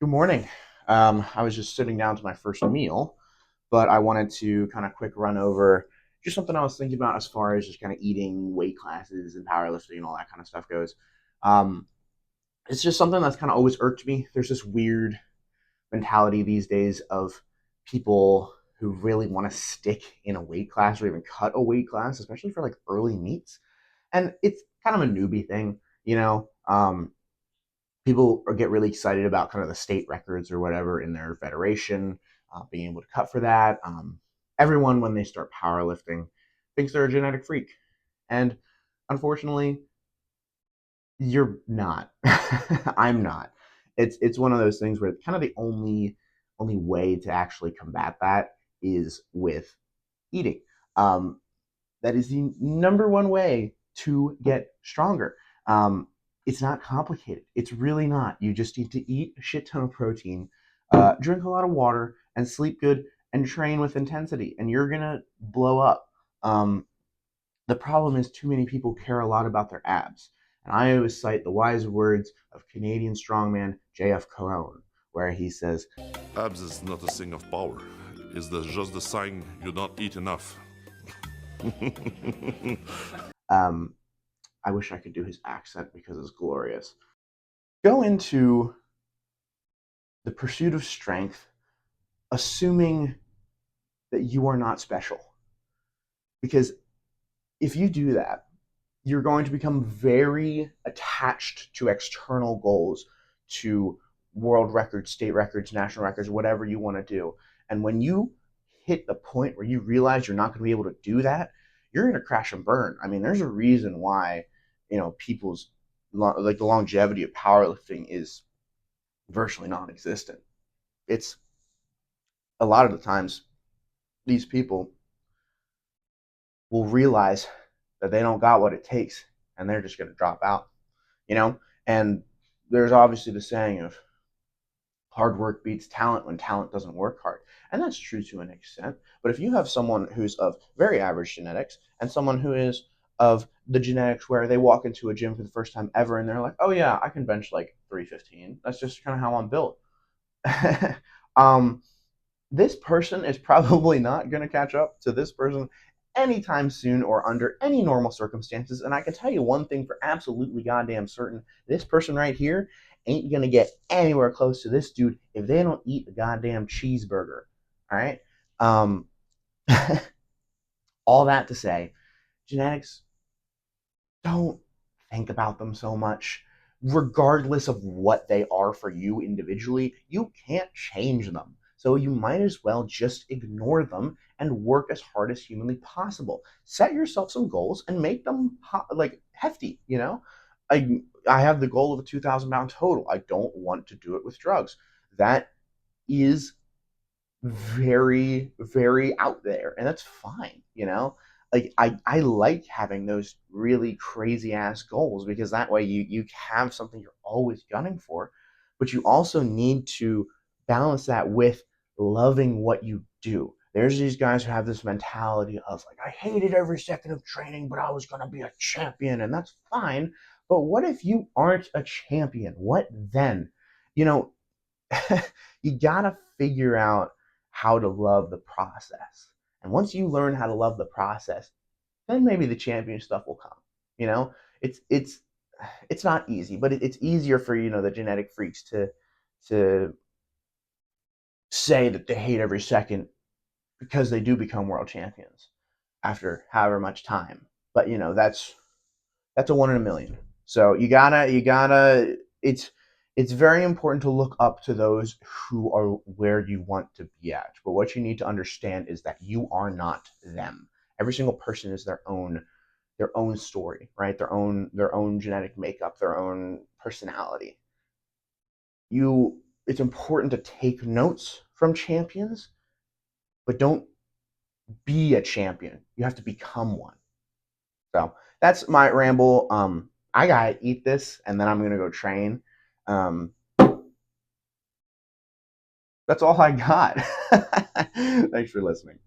Good morning. I was just sitting down to my first meal, but I wanted to kind of quick run over just something I was thinking about as far as just kind of eating, weight classes, and powerlifting and all that kind of stuff goes. Um, it's just something that's kind of always irked me. There's this weird mentality these days of people who really want to stick in a weight class or even cut a weight class, especially for like early meets. And it's kind of a newbie thing, you know. People get really excited about kind of the state records or whatever in their federation, being able to cut for that. Everyone, when they start powerlifting, thinks they're a genetic freak, and unfortunately, you're not. I'm not. It's one of those things where kind of the only way to actually combat that is with eating. Um, that is the number one way to get stronger. Um, it's not complicated. It's really not. You just need to eat a shit ton of protein, drink a lot of water, and sleep good, and train with intensity, and you're gonna blow up. Um, the problem is too many people care a lot about their abs, and I always cite the wise words of Canadian strongman J.F. Caron, where he says, Abs is not a sign of power. It's just the sign you don't eat enough. um, "I wish I could do his accent because it's glorious." Go into the pursuit of strength, assuming that you are not special. Because if you do that, you're going to become very attached to external goals, to world records, state records, national records, whatever you want to do. And when you hit the point where you realize you're not going to be able to do that, you're going to crash and burn. I mean, there's a reason why, people's like the longevity of powerlifting is virtually non-existent. It's a lot of the times these people will realize that they don't got what it takes and they're just going to drop out, you know? And there's obviously the saying of hard work beats talent when talent doesn't work hard. And that's true to an extent. But if you have someone who's of very average genetics and someone who is of the genetics where they walk into a gym for the first time ever and they're like, oh yeah, I can bench like 315. That's just kind of how I'm built. um, this person is probably not going to catch up to this person anytime soon or under any normal circumstances. And I can tell you one thing for absolutely goddamn certain: this person right here ain't going to get anywhere close to this dude if they don't eat a goddamn cheeseburger. All right. Um, all that to say, genetics, don't think about them so much. Regardless of what they are for you individually, you can't change them. So you might as well just ignore them and work as hard as humanly possible. Set yourself some goals and make them like hefty, you know? I have the goal of a 2,000 pound total. I don't want to do it with drugs. That is very, very out there, and that's fine, you know? Like I like having those really crazy ass goals because that way you have something you're always gunning for, but you also need to balance that with loving what you do. There's these guys who have this mentality of like, I hated every second of training, but I was gonna be a champion, and that's fine. But what if you aren't a champion? What then? You know, you gotta figure out how to love the process. And once you learn how to love the process, then maybe the champion stuff will come. You know, it's not easy, but it's easier for the genetic freaks to say that they hate every second because they do become world champions after however much time. But that's a one in a million. So you gotta it's very important to look up to those who are where you want to be at. But what you need to understand is that you are not them. Every single person is their own story, right? Their own genetic makeup, their own personality. It's important to take notes from champions, but don't be a champion. You have to become one. So that's my ramble. I gotta eat this, and then I'm gonna go train. Um, that's all I got. Thanks for listening.